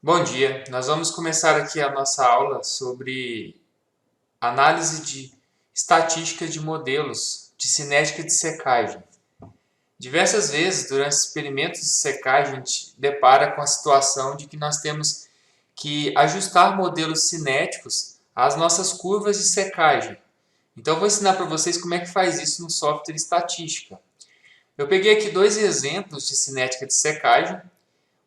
Bom dia, nós vamos começar aqui a nossa aula sobre análise de estatística de modelos de cinética de secagem. Diversas vezes, durante experimentos de secagem, a gente depara com a situação de que nós temos que ajustar modelos cinéticos às nossas curvas de secagem. Então, eu vou ensinar para vocês como é que faz isso no software estatística. Eu peguei aqui dois exemplos de cinética de secagem.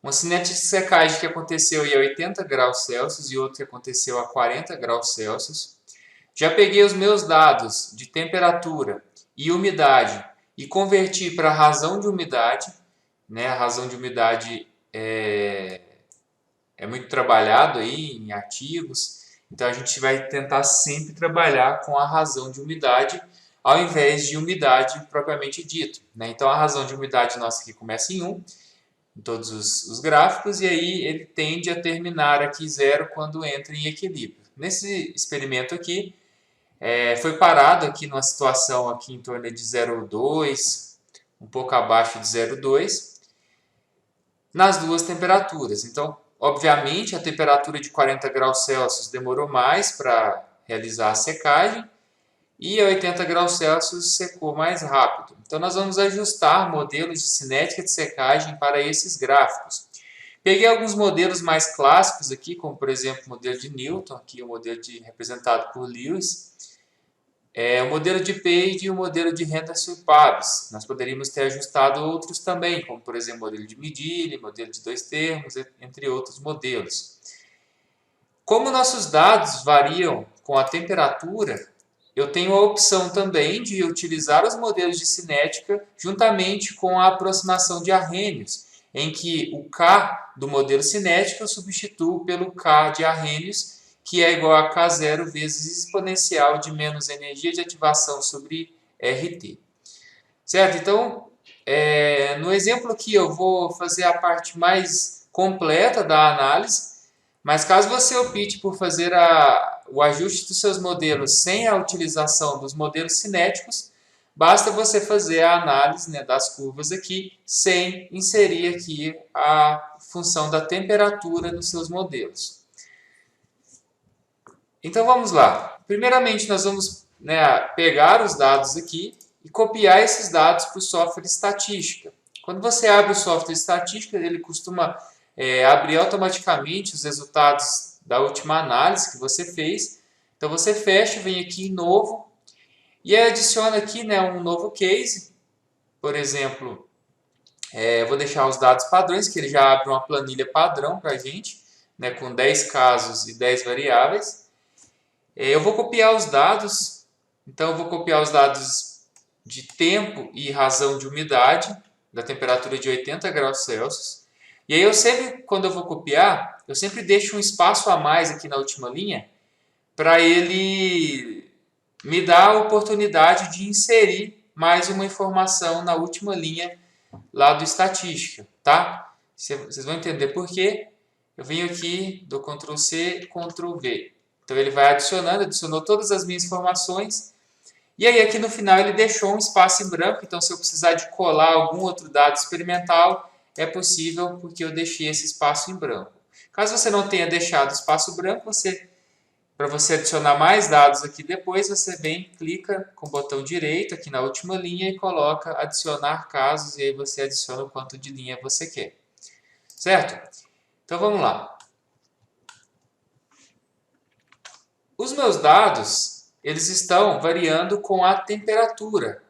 Uma cinética de secagem que aconteceu a 80 graus Celsius e outra que aconteceu a 40 graus Celsius. Já peguei os meus dados de temperatura e umidade e converti para a razão de umidade. A razão de umidade é muito trabalhado aí em artigos, então a gente vai tentar sempre trabalhar com a razão de umidade ao invés de umidade propriamente dito. Então a razão de umidade nossa aqui começa em 1, em todos os gráficos, e aí ele tende a terminar aqui zero quando entra em equilíbrio. Nesse experimento aqui, foi parado aqui numa situação aqui em torno de 0,2, um pouco abaixo de 0,2, nas duas temperaturas. Então, obviamente, a temperatura de 40 graus Celsius demorou mais para realizar a secagem, e a 80 graus Celsius secou mais rápido. Então, nós vamos ajustar modelos de cinética de secagem para esses gráficos. Peguei alguns modelos mais clássicos aqui, como por exemplo o modelo de Newton, aqui o modelo representado por Lewis, o modelo de Page e o modelo de Henderson-Pabst. Nós poderíamos ter ajustado outros também, como por exemplo o modelo de Midili, modelo de dois termos, entre outros modelos. Como nossos dados variam com a temperatura, eu tenho a opção também de utilizar os modelos de cinética juntamente com a aproximação de Arrhenius, em que o K do modelo cinético eu substituo pelo K de Arrhenius, que é igual a K0 vezes exponencial de menos energia de ativação sobre RT. Certo? Então, no exemplo aqui eu vou fazer a parte mais completa da análise, mas caso você opte por fazer o ajuste dos seus modelos sem a utilização dos modelos cinéticos, basta você fazer a análise das curvas aqui, sem inserir aqui a função da temperatura nos seus modelos. Então vamos lá. Primeiramente nós vamos pegar os dados aqui e copiar esses dados para o software estatística. Quando você abre o software estatística, ele costuma abrir automaticamente os resultados da última análise que você fez. Então você fecha, vem aqui em novo e adiciona aqui um novo case. Por exemplo, vou deixar os dados padrões, que ele já abre uma planilha padrão para a gente, com 10 casos e 10 variáveis. Eu vou copiar os dados, então eu vou copiar os dados de tempo e razão de umidade, da temperatura de 80 graus Celsius. E aí eu sempre, quando eu vou copiar, eu sempre deixo um espaço a mais aqui na última linha, para ele me dar a oportunidade de inserir mais uma informação na última linha lá do estatística, tá? Vocês vão entender por quê. Eu venho aqui, dou Ctrl C, Ctrl V. Então ele vai adicionando, adicionou todas as minhas informações. E aí aqui no final ele deixou um espaço em branco, então se eu precisar de colar algum outro dado experimental, é possível porque eu deixei esse espaço em branco. Caso você não tenha deixado espaço branco, para você adicionar mais dados aqui depois, você vem, clica com o botão direito aqui na última linha e coloca adicionar casos, e aí você adiciona o quanto de linha você quer. Certo? Então vamos lá. Os meus dados, eles estão variando com a temperatura.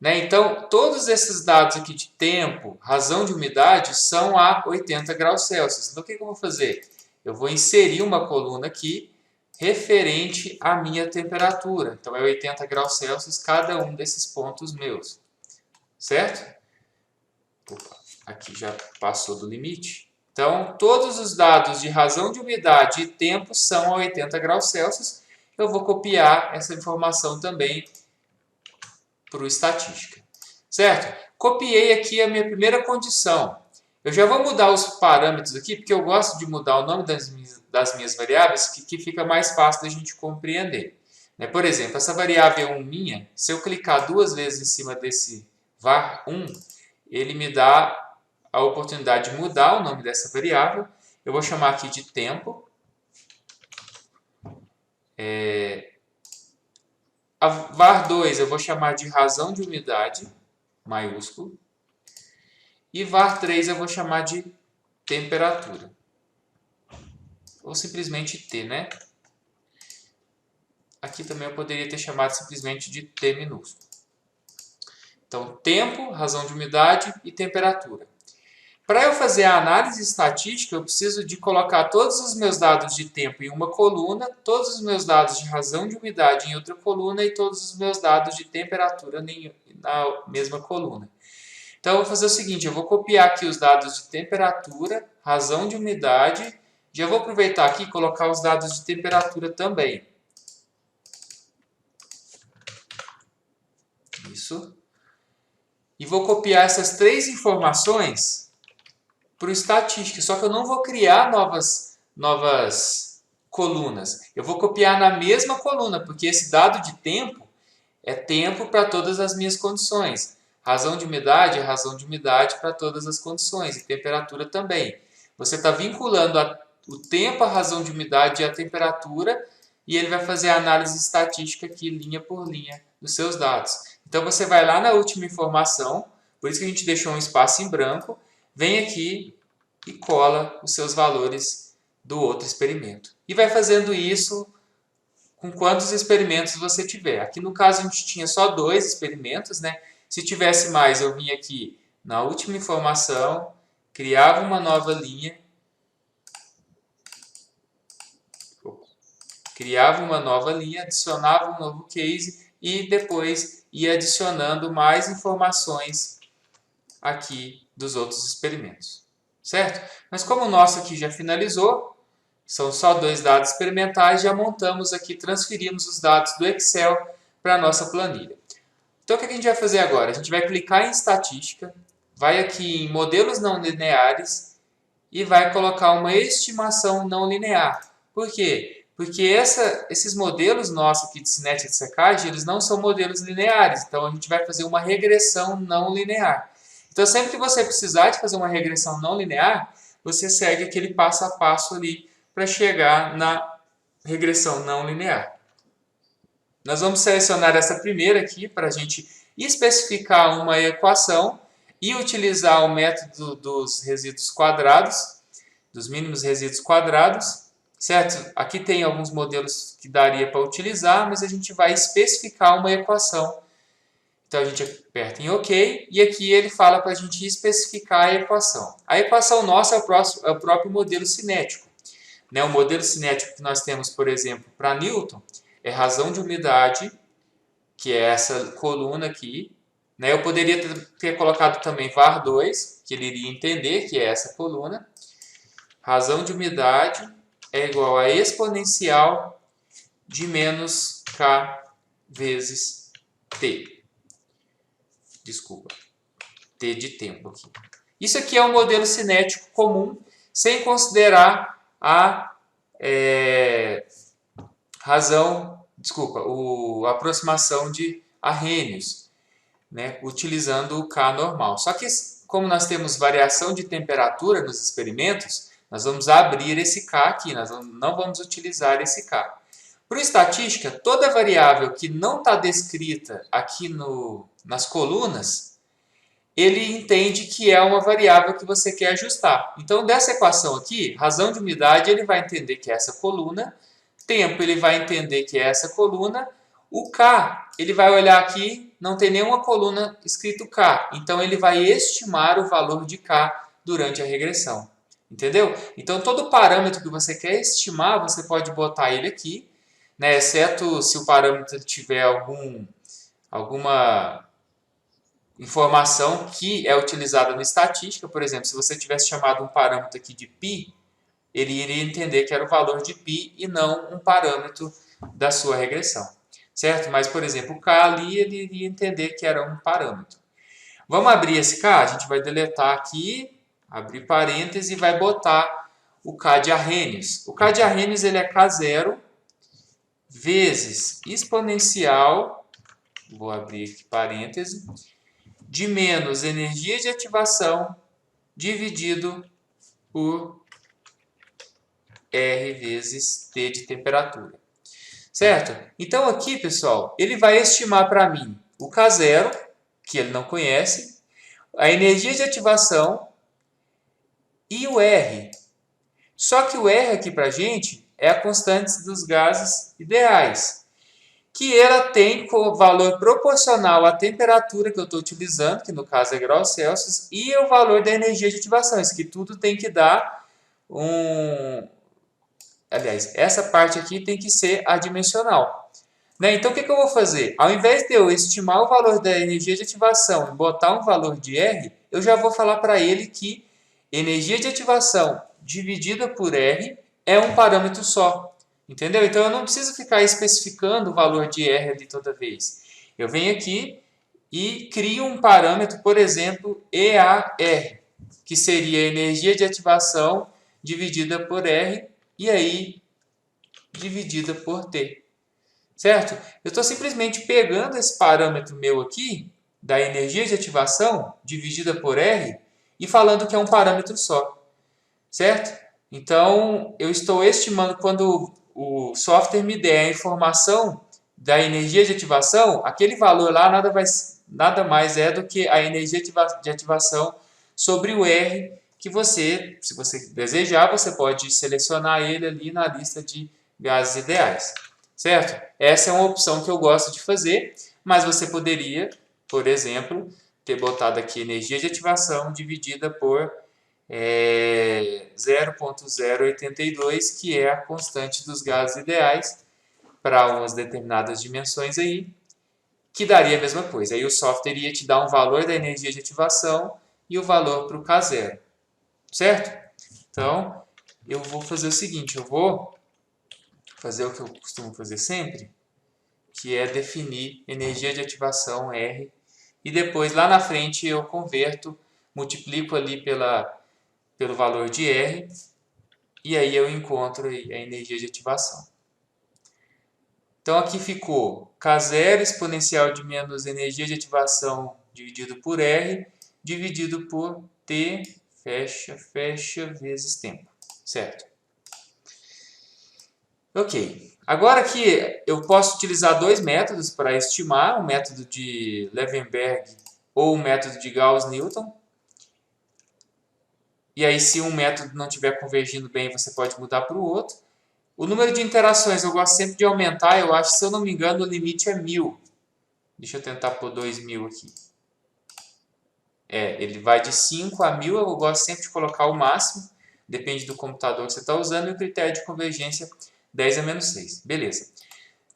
Então, todos esses dados aqui de tempo, razão de umidade, são a 80 graus Celsius. Então, o que eu vou fazer? Eu vou inserir uma coluna aqui referente à minha temperatura. Então, é 80 graus Celsius cada um desses pontos meus. Certo? Opa, aqui já passou do limite. Então, todos os dados de razão de umidade e tempo são a 80 graus Celsius. Eu vou copiar essa informação também para o estatística. Certo? Copiei aqui a minha primeira condição. Eu já vou mudar os parâmetros aqui, porque eu gosto de mudar o nome das minhas variáveis, que fica mais fácil da gente compreender. Por exemplo, essa variável 1 minha, se eu clicar duas vezes em cima desse var1, ele me dá a oportunidade de mudar o nome dessa variável. eu vou chamar aqui de tempo. A var2 eu vou chamar de razão de umidade, maiúsculo. E var3 eu vou chamar de temperatura. Ou simplesmente T, né? Aqui também eu poderia ter chamado simplesmente de T minúsculo. Então, tempo, razão de umidade e temperatura. Para eu fazer a análise estatística, eu preciso de colocar todos os meus dados de tempo em uma coluna, todos os meus dados de razão de umidade em outra coluna e todos os meus dados de temperatura na mesma coluna. Então, eu vou fazer o seguinte, eu vou copiar aqui os dados de temperatura, razão de umidade, já vou aproveitar aqui e colocar os dados de temperatura também. Isso. E vou copiar essas três informações para o estatística, só que eu não vou criar novas colunas. Eu vou copiar na mesma coluna, porque esse dado de tempo é tempo para todas as minhas condições. Razão de umidade para todas as condições, e temperatura também. Você está vinculando o tempo, a razão de umidade e a temperatura, e ele vai fazer a análise estatística aqui, linha por linha, dos seus dados. Então, você vai lá na última informação, por isso que a gente deixou um espaço em branco, vem aqui e cola os seus valores do outro experimento. E vai fazendo isso com quantos experimentos você tiver. Aqui no caso a gente tinha só 2 experimentos, né? Se tivesse mais, eu vinha aqui na última informação, criava uma nova linha, adicionava um novo case e depois ia adicionando mais informações aqui dos outros experimentos, certo? Mas como o nosso aqui já finalizou, são só 2 dados experimentais, já montamos aqui, transferimos os dados do Excel para a nossa planilha. Então, o que a gente vai fazer agora? A gente vai clicar em estatística, vai aqui em modelos não lineares e vai colocar uma estimação não linear. Por quê? Porque esses modelos nossos aqui de cinética de secagem, eles não são modelos lineares, então a gente vai fazer uma regressão não linear. Então, sempre que você precisar de fazer uma regressão não linear, você segue aquele passo a passo ali para chegar na regressão não linear. Nós vamos selecionar essa primeira aqui para a gente especificar uma equação e utilizar o método dos resíduos quadrados, dos mínimos resíduos quadrados, certo? Aqui tem alguns modelos que daria para utilizar, mas a gente vai especificar uma equação. Então a gente aperta em OK e aqui ele fala para a gente especificar a equação. A equação nossa é o próprio modelo cinético. O modelo cinético que nós temos, por exemplo, para Newton, é razão de umidade, que é essa coluna aqui. Eu poderia ter colocado também var2, que ele iria entender que é essa coluna. Razão de umidade é igual a exponencial de menos K vezes T. Desculpa, T de tempo aqui. Isso aqui é um modelo cinético comum, sem considerar a aproximação de Arrhenius, utilizando o K normal. Só que, como nós temos variação de temperatura nos experimentos, nós vamos abrir esse K aqui, nós não vamos utilizar esse K. Para estatística, toda variável que não está descrita aqui nas colunas, ele entende que é uma variável que você quer ajustar. Então, dessa equação aqui, razão de umidade, ele vai entender que é essa coluna, tempo, ele vai entender que é essa coluna, o K, ele vai olhar aqui, não tem nenhuma coluna escrito K, então ele vai estimar o valor de K durante a regressão. Entendeu? Então, todo parâmetro que você quer estimar, você pode botar ele aqui, exceto se o parâmetro tiver alguma informação que é utilizada na estatística. Por exemplo, se você tivesse chamado um parâmetro aqui de π, ele iria entender que era o valor de π e não um parâmetro da sua regressão, certo? Mas, por exemplo, o K ali, ele iria entender que era um parâmetro. Vamos abrir esse K, a gente vai deletar aqui, abrir parênteses e vai botar o K de Arrhenius. O K de Arrhenius, ele é K0 vezes exponencial, vou abrir aqui parênteses, de menos energia de ativação dividido por R vezes T de temperatura. Certo? Então aqui, pessoal, ele vai estimar para mim o K0, que ele não conhece, a energia de ativação e o R. Só que o R aqui para a gente é a constante dos gases ideais, que ela tem como valor proporcional à temperatura que eu estou utilizando, que no caso é graus Celsius, e o valor da energia de ativação. Isso que tudo tem que dar um... Aliás, essa parte aqui tem que ser adimensional. Né? Então, o que eu vou fazer? Ao invés de eu estimar o valor da energia de ativação e botar um valor de R, eu já vou falar para ele que energia de ativação dividida por R é um parâmetro só. Entendeu? Então, eu não preciso ficar especificando o valor de R ali toda vez. Eu venho aqui e crio um parâmetro, por exemplo, EAR, que seria a energia de ativação dividida por R, e aí dividida por T. Certo? Eu estou simplesmente pegando esse parâmetro meu aqui, da energia de ativação, dividida por R, e falando que é um parâmetro só. Certo? Então, eu estou estimando quando o software me der a informação da energia de ativação, aquele valor lá nada mais é do que a energia de ativação sobre o R, que você, se você desejar, você pode selecionar ele ali na lista de gases ideais. Certo? Essa é uma opção que eu gosto de fazer, mas você poderia, por exemplo, ter botado aqui energia de ativação dividida por 0,082, que é a constante dos gases ideais para umas determinadas dimensões aí, que daria a mesma coisa. Aí o software iria te dar um valor da energia de ativação e o valor para o K0. Certo? Então, eu vou fazer o seguinte, eu vou fazer o que eu costumo fazer sempre, que é definir energia de ativação R, e depois lá na frente eu converto, multiplico ali pelo valor de R, e aí eu encontro a energia de ativação. Então aqui ficou K0 exponencial de menos energia de ativação dividido por R, dividido por T, fecha, vezes tempo. Certo? Ok. Agora aqui eu posso utilizar dois métodos para estimar, o método de Levenberg ou o método de Gauss-Newton. E aí, se um método não estiver convergindo bem, você pode mudar para o outro. O número de interações eu gosto sempre de aumentar. Eu acho, se eu não me engano, o limite é 1000. Deixa eu tentar pôr 2000 aqui. Ele vai de 5 a 1000. Eu gosto sempre de colocar o máximo. Depende do computador que você está usando. E o critério de convergência 10 a menos 6. Beleza.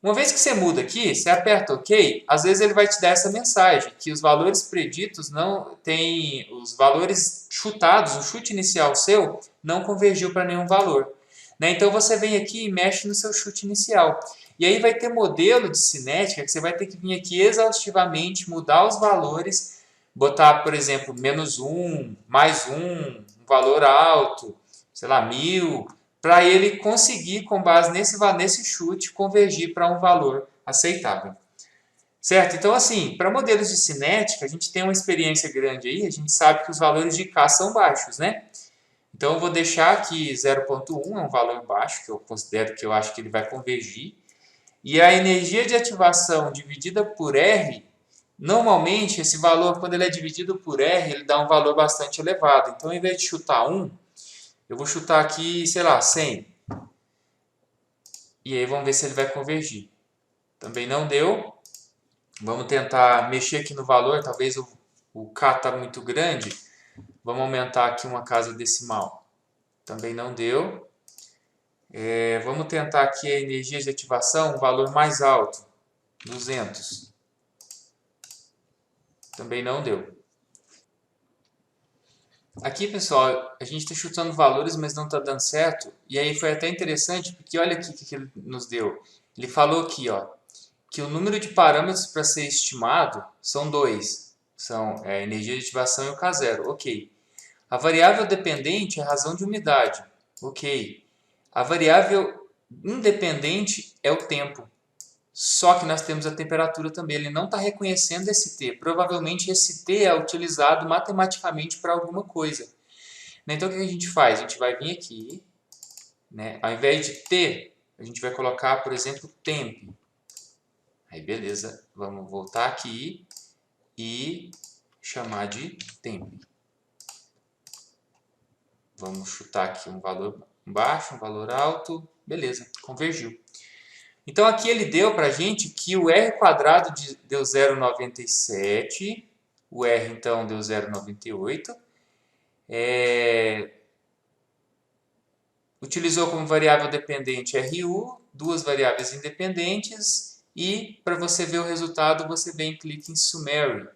Uma vez que você muda aqui, você aperta OK, às vezes ele vai te dar essa mensagem, que os valores preditos não têm, os valores chutados, o chute inicial seu, não convergiu para nenhum valor. Né? Então você vem aqui e mexe no seu chute inicial. E aí vai ter modelo de cinética que você vai ter que vir aqui exaustivamente, mudar os valores, botar, por exemplo, menos 1, mais 1, um valor alto, sei lá, 1000, para ele conseguir, com base nesse chute, convergir para um valor aceitável. Certo? Então, assim, para modelos de cinética, a gente tem uma experiência grande aí, a gente sabe que os valores de K são baixos, né? Então, eu vou deixar aqui 0,1, é um valor baixo, que eu considero que eu acho que ele vai convergir. E a energia de ativação dividida por R, normalmente, esse valor, quando ele é dividido por R, ele dá um valor bastante elevado. Então, ao invés de chutar 1, eu vou chutar aqui, sei lá, 100. E aí vamos ver se ele vai convergir. Também não deu. Vamos tentar mexer aqui no valor. Talvez o K está muito grande. Vamos aumentar aqui uma casa decimal. Também não deu. Vamos tentar aqui a energia de ativação, um valor mais alto. 200. Também não deu. Aqui, pessoal, a gente está chutando valores, mas não está dando certo. E aí foi até interessante, porque olha aqui o que ele nos deu. Ele falou aqui, ó, que o número de parâmetros para ser estimado são dois. São a energia de ativação e o K0. Ok. A variável dependente é a razão de umidade. Ok. A variável independente é o tempo. Só que nós temos a temperatura também. Ele não está reconhecendo esse T. Provavelmente esse T é utilizado matematicamente para alguma coisa. Então o que a gente faz? A gente vai vir aqui, né? Ao invés de T, a gente vai colocar, por exemplo, temp. Aí, beleza. Vamos voltar aqui e chamar de temp. Vamos chutar aqui um valor baixo, um valor alto. Beleza, convergiu. Então, aqui ele deu para a gente que o R quadrado deu 0,97. O R, então, deu 0,98. Utilizou como variável dependente RU, duas variáveis independentes. E, para você ver o resultado, você vem e clica em Summary.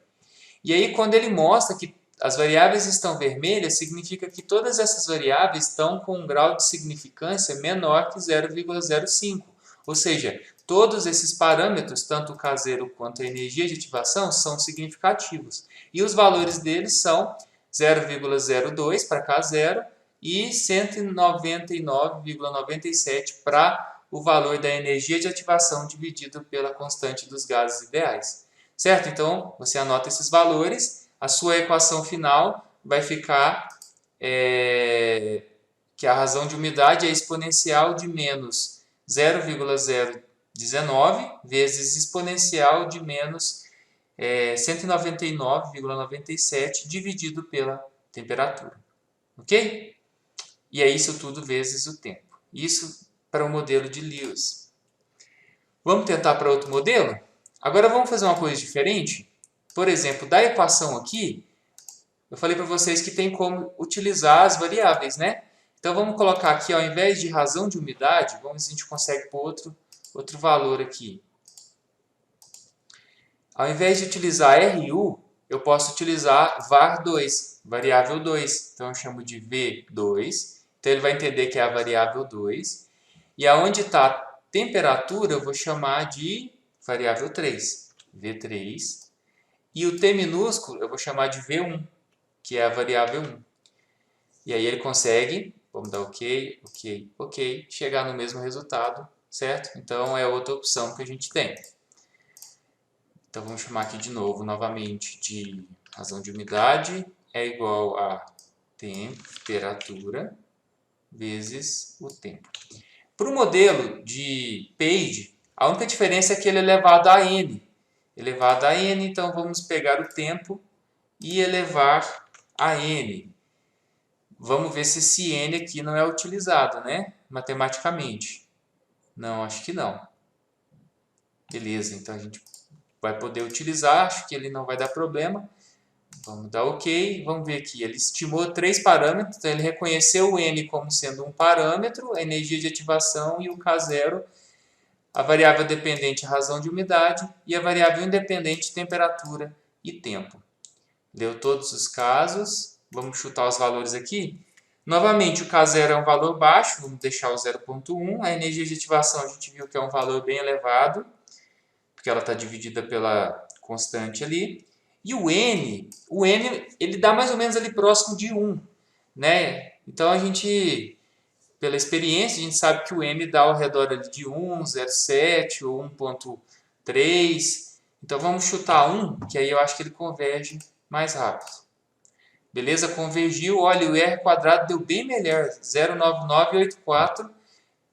E aí, quando ele mostra que as variáveis estão vermelhas, significa que todas essas variáveis estão com um grau de significância menor que 0,05. Ou seja, todos esses parâmetros, tanto o K0 quanto a energia de ativação, são significativos. E os valores deles são 0,02 para K0 e 199,97 para o valor da energia de ativação dividido pela constante dos gases ideais. Certo? Então, você anota esses valores, a sua equação final vai ficar que a razão de umidade é exponencial de menos 0,019 vezes exponencial de menos 199,97 dividido pela temperatura. Ok? E é isso tudo vezes o tempo. Isso para o modelo de Lewis. Vamos tentar para outro modelo? Agora vamos fazer uma coisa diferente. Por exemplo, da equação aqui, eu falei para vocês que tem como utilizar as variáveis, né? Então vamos colocar aqui, ao invés de razão de umidade, vamos ver se a gente consegue pôr outro valor aqui. Ao invés de utilizar RU, eu posso utilizar var2, variável 2. Então eu chamo de V2. Então ele vai entender que é a variável 2. E aonde está a temperatura, eu vou chamar de variável 3, V3. E o T minúsculo eu vou chamar de V1, que é a variável 1. E aí ele consegue, vamos dar OK, OK, OK, chegar no mesmo resultado, certo? Então é outra opção que a gente tem. Então vamos chamar aqui de novo, novamente, de razão de umidade é igual a temperatura vezes o tempo. Para o modelo de Page, a única diferença é que ele é elevado a n. Elevado a n, então vamos pegar o tempo e elevar a n. Vamos ver se esse n aqui não é utilizado, né? Matematicamente. Não, acho que não. Beleza, então a gente vai poder utilizar, acho que ele não vai dar problema. Vamos dar OK, vamos ver aqui, ele estimou 3 parâmetros, então ele reconheceu o n como sendo um parâmetro, a energia de ativação e o K0, a variável dependente a razão de umidade e a variável independente temperatura e tempo. Deu todos os casos, vamos chutar os valores aqui. Novamente, o K0 é um valor baixo, vamos deixar o 0,1, a energia de ativação a gente viu que é um valor bem elevado, porque ela está dividida pela constante ali. E o n ele dá mais ou menos ali próximo de 1, né? Então a gente, pela experiência, a gente sabe que o m dá ao redor ali de 1, 0,7 ou 1,3. Então vamos chutar 1, que aí eu acho que ele converge mais rápido. Beleza? Convergiu, olha, o r quadrado deu bem melhor, 0,9984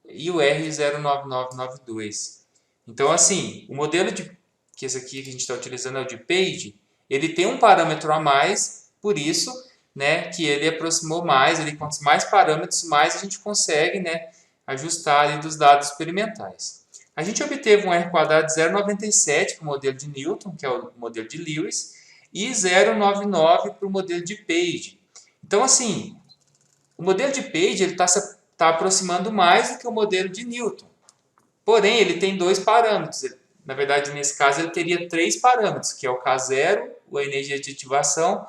e o r 0,9992. Então assim, o modelo que esse aqui que a gente está utilizando é o de Page, ele tem um parâmetro a mais, por isso, né, que ele aproximou mais, quantos mais parâmetros, mais a gente consegue, né, ajustar ali dos dados experimentais. A gente obteve um R quadrado de 0,97 para o modelo de Newton, que é o modelo de Lewis, e 0,99 para o modelo de Page. Então, assim, o modelo de Page está aproximando mais do que o modelo de Newton. Porém, ele tem 2 parâmetros. Na verdade, nesse caso, ele teria 3 parâmetros, que é o K0, a energia de ativação,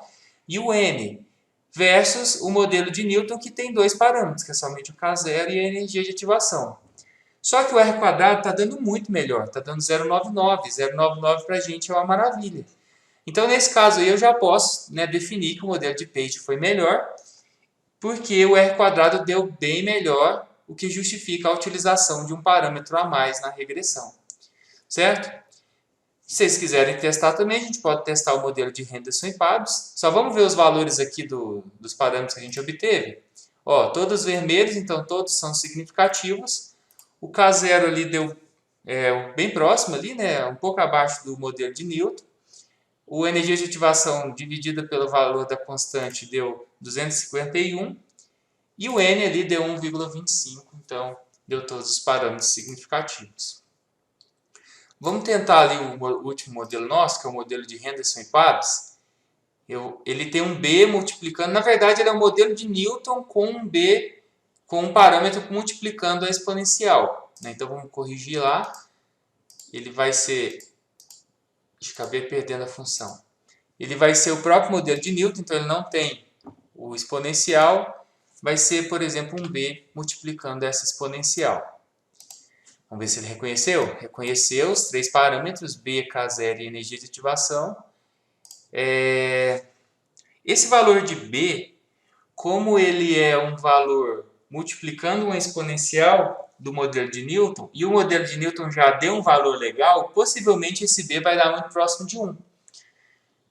e o n, versus o modelo de Newton, que tem 2 parâmetros, que é somente o K0 e a energia de ativação. Só que o R quadrado está dando muito melhor, está dando 0,99. 0,99 para a gente é uma maravilha. Então, nesse caso aí, eu já posso, né, definir que o modelo de Page foi melhor, porque o R quadrado deu bem melhor, o que justifica a utilização de um parâmetro a mais na regressão. Certo? Se vocês quiserem testar também, a gente pode testar o modelo de Henderson e Pabst. Só vamos ver os valores aqui dos parâmetros que a gente obteve. Ó, todos vermelhos, então todos são significativos. O K0 ali deu bem próximo ali, né? Um pouco abaixo do modelo de Newton. O energia de ativação dividida pelo valor da constante deu 251. E o N ali deu 1,25, então deu todos os parâmetros significativos. Vamos tentar ali o último modelo nosso, que é o modelo de Henderson e Pabst. Ele tem um B multiplicando, na verdade ele é um modelo de Newton com um B, com um parâmetro multiplicando a exponencial. Então vamos corrigir lá. Ele vai ser, acabei perdendo a função. Ele vai ser o próprio modelo de Newton, então ele não tem o exponencial. Vai ser, por exemplo, um B multiplicando essa exponencial. Vamos ver se ele reconheceu. Reconheceu os três parâmetros, B, K0 e energia de ativação. Esse valor de B, como ele é um valor multiplicando uma exponencial do modelo de Newton, e o modelo de Newton já deu um valor legal, possivelmente esse B vai dar muito próximo de 1.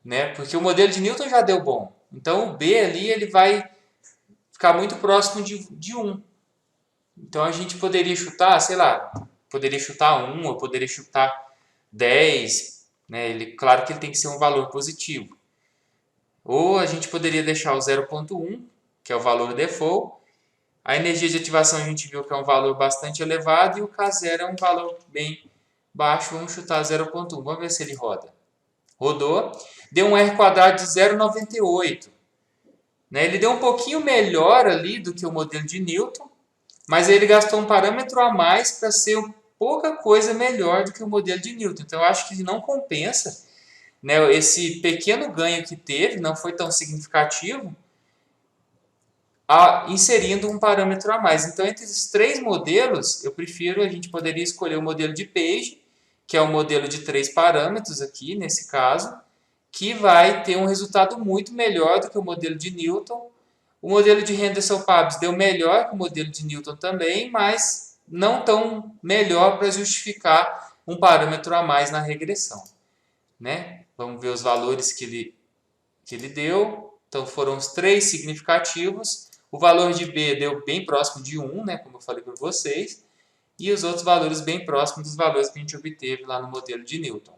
Né? Porque o modelo de Newton já deu bom. Então o B ali ele vai ficar muito próximo de 1. Então a gente poderia chutar, sei lá, poderia chutar 1 ou poderia chutar 10. Né? Claro que ele tem que ser um valor positivo. Ou a gente poderia deixar o 0,1, que é o valor default. A energia de ativação a gente viu que é um valor bastante elevado e o K0 é um valor bem baixo. Vamos chutar 0,1. Vamos ver se ele roda. Rodou. Deu um R quadrado de 0,98. Né? Ele deu um pouquinho melhor ali do que o modelo de Newton, mas ele gastou um parâmetro a mais para ser pouca coisa melhor do que o modelo de Newton. Então eu acho que não compensa. Né? Esse pequeno ganho que teve não foi tão significativo, inserindo um parâmetro a mais. Então, entre os três modelos, a gente poderia escolher o modelo de Page, que é um modelo de 3 parâmetros aqui, nesse caso, que vai ter um resultado muito melhor do que o modelo de Newton. O modelo de Henderson-Pabst deu melhor que o modelo de Newton também, mas não tão melhor para justificar um parâmetro a mais na regressão. Né? Vamos ver os valores que ele deu. Então, foram os 3 significativos. O valor de B deu bem próximo de 1, né, como eu falei para vocês. E os outros valores bem próximos dos valores que a gente obteve lá no modelo de Newton.